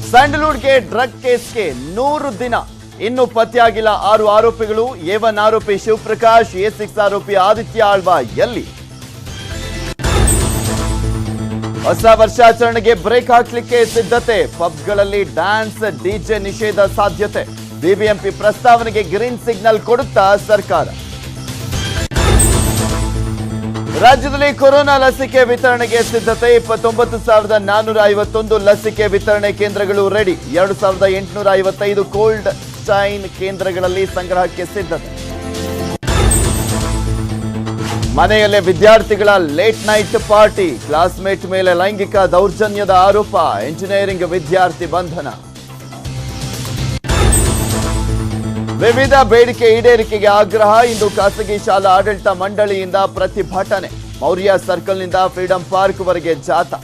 ಸ್ಯಾಂಡಲ್ವುಡ್ಗೆ drug ಕೇಸ್ಗೆ 100 ದಿನ ಇನ್ನು ಪತ್ತೆಯಾಗಿಲ್ಲ 6 ಆರೋಪಿಗಳು. A1 ಆರೋಪಿ ಶಿವಪ್ರಕಾಶ್, A6 ಆರೋಪಿ ಆದಿತ್ಯ ಆಳ್ವ ಎಲ್ಲಿ? ಹೊಸ ವರ್ಷಾಚರಣೆಗೆ ಬ್ರೇಕ್ ಹಾಕ್ಲಿಕ್ಕೆ ಸಿದ್ಧತೆ. ಪಬ್ಗಳಲ್ಲಿ ಡ್ಯಾನ್ಸ್, ಡಿಜೆ ನಿಷೇಧ ಸಾಧ್ಯತೆ. ಬಿಬಿಎಂಪಿ ಪ್ರಸ್ತಾವನೆಗೆ ಗ್ರೀನ್ ಸಿಗ್ನಲ್ ಕೊಡುತ್ತಾ ಸರ್ಕಾರ. ರಾಜ್ಯದಲ್ಲಿ ಕೊರೋನಾ ಲಸಿಕೆ ವಿತರಣೆಗೆ ಸಿದ್ಧತೆ. 29,451 ಲಸಿಕೆ ವಿತರಣೆ ಕೇಂದ್ರಗಳು ರೆಡಿ. 2,855 ಕೋಲ್ಡ್ ಚೈನ್ ಕೇಂದ್ರಗಳಲ್ಲಿ ಸಂಗ್ರಹಕ್ಕೆ ಸಿದ್ಧತೆ. ಮನೆಯಲ್ಲೇ ವಿದ್ಯಾರ್ಥಿಗಳ ಲೇಟ್ ನೈಟ್ ಪಾರ್ಟಿ. ಕ್ಲಾಸ್ಮೇಟ್ ಮೇಲೆ ಲೈಂಗಿಕ ದೌರ್ಜನ್ಯದ ಆರೋಪ. ಇಂಜಿನಿಯರಿಂಗ್ ವಿದ್ಯಾರ್ಥಿ ಬಂಧನ. ವಿವಿಧ ಬೇಡಿಕೆ ಈಡೇರಿಕೆಗೆ ಆಗ್ರಹ. ಇಂದು ಖಾಸಗಿ ಶಾಲಾ ಆಡಳಿತ ಮಂಡಳಿಯಿಂದ ಪ್ರತಿಭಟನೆ. ಮೌರ್ಯ ಸರ್ಕಲ್ನಿಂದ ಫ್ರೀಡಂ ಪಾರ್ಕ್ ವರೆಗೆ ಜಾಥಾ.